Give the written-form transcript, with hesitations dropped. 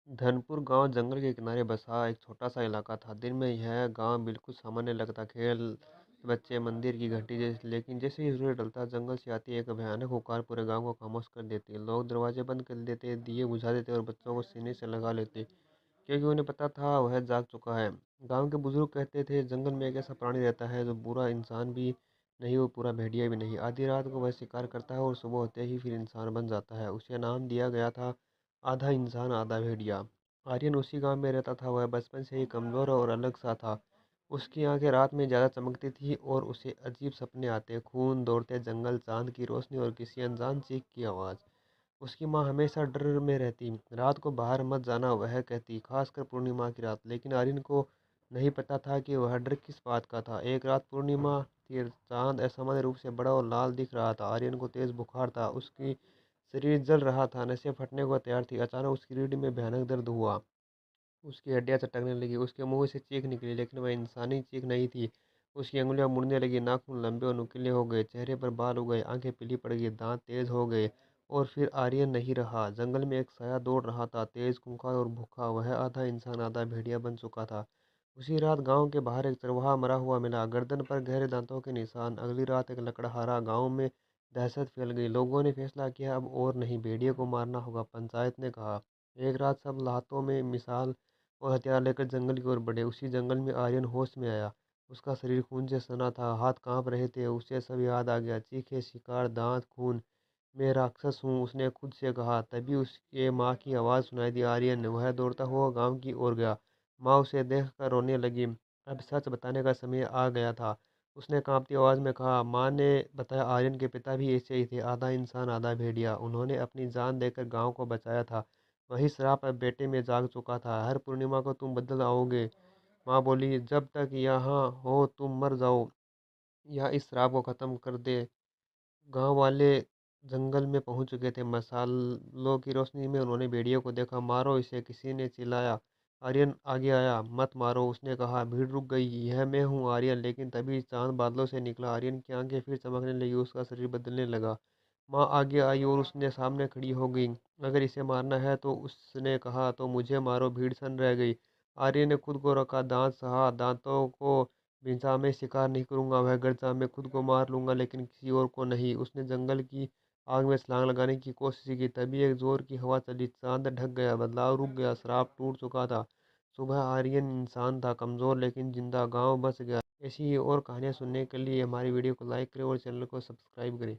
धनपुर गांव जंगल के किनारे बसा एक छोटा सा इलाका था। दिन में यह गांव बिल्कुल सामान्य लगता, खेल बच्चे, मंदिर की घंटी जैसे। लेकिन जैसे ही सूरज ढलता, जंगल से आती एक भयानक पुकार पूरे गांव को खामोश कर देती। लोग दरवाजे बंद कर देते, दिए बुझा देते और बच्चों को सीने से लगा लेते, क्योंकि उन्हें पता था वह जाग चुका है। गांव के बुजुर्ग कहते थे, जंगल में एक ऐसा प्राणी रहता है जो बुरा इंसान भी नहीं और पूरा भेड़िया भी नहीं। आधी रात को वह शिकार करता है और सुबह होते ही फिर इंसान बन जाता है। उसे नाम दिया गया था आधा इंसान आधा भेड़िया। आर्यन उसी गांव में रहता था। वह बचपन से ही कमजोर और अलग सा था। उसकी आंखें रात में ज्यादा चमकती थी और उसे अजीब सपने आते, खून दौड़ते जंगल, चांद की रोशनी और किसी अनजान चीख की आवाज़। उसकी माँ हमेशा डर में रहती, रात को बाहर मत जाना वह कहती, खासकर पूर्णिमा की रात। लेकिन आर्यन को नहीं पता था कि वह डर किस बात का था। एक रात पूर्णिमा थी, चांद असामान्य रूप से बड़ा और लाल दिख रहा था। आर्यन को तेज बुखार था, उसकी शरीर जल रहा था, नसें फटने को तैयार थी। अचानक उसकी रीढ़ में भयानक दर्द हुआ, उसकी हड्डियां चटकने लगी, उसके मुंह से चीख निकली, लेकिन वह इंसानी चीख नहीं थी। उसकी अंगुलियां मुड़ने लगी, नाखून लंबे और नुकीले हो गए, चेहरे पर बाल उग गए, आंखें पीली पड़ गई, दांत तेज हो गए। और फिर आर्यन नहीं रहा। जंगल में एक साया दौड़ रहा था, तेज, खूंखार और भूखा। वह आधा इंसान आधा भेड़िया बन चुका था। उसी रात गांव के बाहर एक चरवाहा मरा हुआ मिला, गर्दन पर गहरे दांतों के निशान। अगली रात एक लकड़हारा। गांव में दहशत फैल गई। लोगों ने फैसला किया, अब और नहीं, भेड़िए को मारना होगा। पंचायत ने कहा। एक रात सब लातों में मिसाल और हथियार लेकर जंगल की ओर बढ़े। उसी जंगल में आर्यन होश में आया। उसका शरीर खून से सना था, हाथ कांप रहे थे। उसे सब याद आ गया, चीखे, शिकार, दांत, खून। मैं राक्षस हूँ, उसने खुद से कहा। तभी उसके माँ की आवाज़ सुनाई दी। आर्यन वह दौड़ता हुआ गांव की ओर गया। माँ उसे देखकर रोने लगी। अब सच बताने का समय आ गया था, उसने कांपती आवाज़ में कहा। माँ ने बताया, आर्यन के पिता भी ऐसे ही थे, आधा इंसान आधा भेड़िया। उन्होंने अपनी जान देकर गांव को बचाया था। वही श्राप अब बेटे में जाग चुका था। हर पूर्णिमा को तुम बदल आओगे। माँ बोली, जब तक यहाँ हो तुम मर जाओ या इस श्राप को खत्म कर दे। गांव वाले जंगल में पहुंच चुके थे। मसालों की रोशनी में उन्होंने भेड़िए को देखा। मारो इसे, किसी ने चिल्लाया। आर्यन आगे आया। मत मारो, उसने कहा। भीड़ रुक गई। यह मैं हूँ आर्यन। लेकिन तभी चांद बादलों से निकला। आर्यन की आंखें फिर चमकने लगी, उसका शरीर बदलने लगा। माँ आगे आई और उसने सामने खड़ी हो गई। अगर इसे मारना है तो, उसने कहा, तो मुझे मारो। भीड़ सन रह गई। आर्यन ने खुद को रखा, दांत सहा, दांतों को बिंचा। मैं शिकार नहीं करूंगा, वह गर्जा। मैं खुद को मार लूंगा, लेकिन किसी और को नहीं। उसने जंगल की आग में छलांग लगाने की कोशिश की। तभी एक जोर की हवा चली, चांद ढक गया, बदलाव रुक गया, श्राप टूट चुका था। सुबह आर्यन इंसान था, कमजोर लेकिन जिंदा। गांव बच गया। ऐसी ही और कहानियां सुनने के लिए हमारी वीडियो को लाइक करें और चैनल को सब्सक्राइब करें।